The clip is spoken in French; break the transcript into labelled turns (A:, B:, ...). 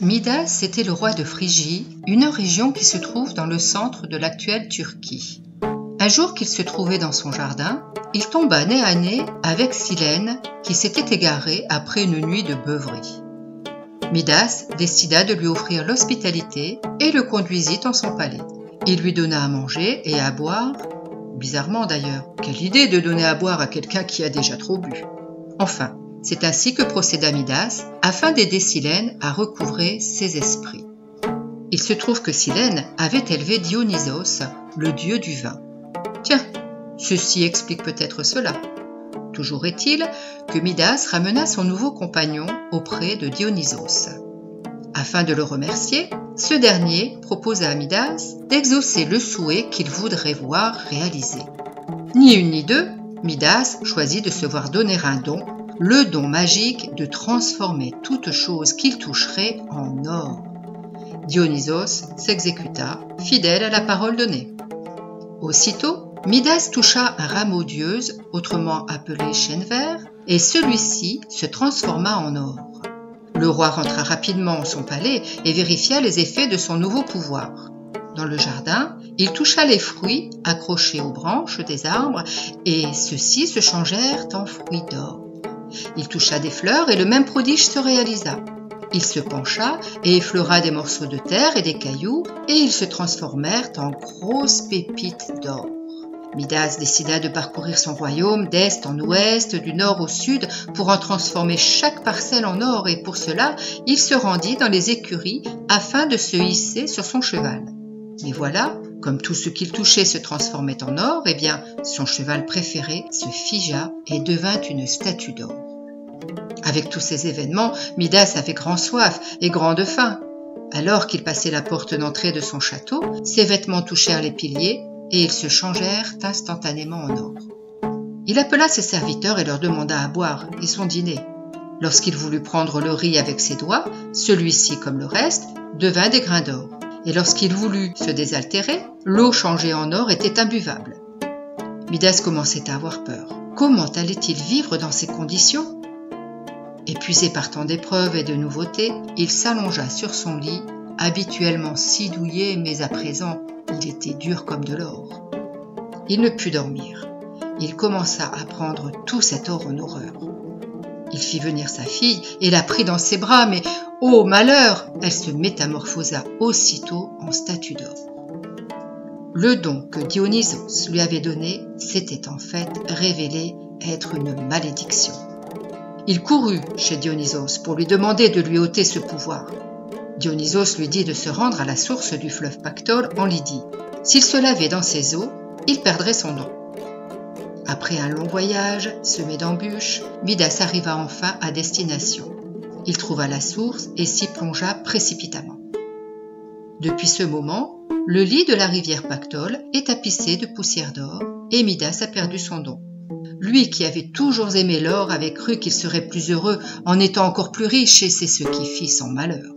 A: Midas était le roi de Phrygie, une région qui se trouve dans le centre de l'actuelle Turquie. Un jour qu'il se trouvait dans son jardin, il tomba nez à nez avec Silène qui s'était égarée après une nuit de beuverie. Midas décida de lui offrir l'hospitalité et le conduisit en son palais. Il lui donna à manger et à boire. Bizarrement d'ailleurs, quelle idée de donner à boire à quelqu'un qui a déjà trop bu. Enfin, c'est ainsi que procéda Midas afin d'aider Silène à recouvrer ses esprits. Il se trouve que Silène avait élevé Dionysos, le dieu du vin. Tiens, ceci explique peut-être cela. Toujours est-il que Midas ramena son nouveau compagnon auprès de Dionysos. Afin de le remercier, ce dernier proposa à Midas d'exaucer le souhait qu'il voudrait voir réalisé. Ni une ni deux, Midas choisit de se voir donner un don, le don magique de transformer toute chose qu'il toucherait en or. Dionysos s'exécuta, fidèle à la parole donnée. Aussitôt, Midas toucha un rameau d'yeux, autrement appelé chêne vert, et celui-ci se transforma en or. Le roi rentra rapidement en son palais et vérifia les effets de son nouveau pouvoir. Dans le jardin, il toucha les fruits accrochés aux branches des arbres et ceux-ci se changèrent en fruits d'or. Il toucha des fleurs et le même prodige se réalisa. Il se pencha et effleura des morceaux de terre et des cailloux et ils se transformèrent en grosses pépites d'or. Midas décida de parcourir son royaume d'est en ouest, du nord au sud, pour en transformer chaque parcelle en or et pour cela, il se rendit dans les écuries afin de se hisser sur son cheval. Mais voilà, comme tout ce qu'il touchait se transformait en or, eh bien, son cheval préféré se figea et devint une statue d'or. Avec tous ces événements, Midas avait grand soif et grande faim. Alors qu'il passait la porte d'entrée de son château, ses vêtements touchèrent les piliers et ils se changèrent instantanément en or. Il appela ses serviteurs et leur demanda à boire et son dîner. Lorsqu'il voulut prendre le riz avec ses doigts, celui-ci, comme le reste, devint des grains d'or. Et lorsqu'il voulut se désaltérer, l'eau changée en or était imbuvable. Midas commençait à avoir peur. Comment allait-il vivre dans ces conditions ? Épuisé par tant d'épreuves et de nouveautés, il s'allongea sur son lit, habituellement si douillet, mais à présent, il était dur comme de l'or. Il ne put dormir. Il commença à prendre tout cet or en horreur. Il fit venir sa fille et la prit dans ses bras, mais ô malheur, elle se métamorphosa aussitôt en statue d'or. Le don que Dionysos lui avait donné s'était en fait révélé être une malédiction. Il courut chez Dionysos pour lui demander de lui ôter ce pouvoir. Dionysos lui dit de se rendre à la source du fleuve Pactole en Lydie. S'il se lavait dans ses eaux, il perdrait son don. Après un long voyage, semé d'embûches, Midas arriva enfin à destination. Il trouva la source et s'y plongea précipitamment. Depuis ce moment, le lit de la rivière Pactole est tapissé de poussière d'or et Midas a perdu son don. Lui qui avait toujours aimé l'or avait cru qu'il serait plus heureux en étant encore plus riche et c'est ce qui fit son malheur.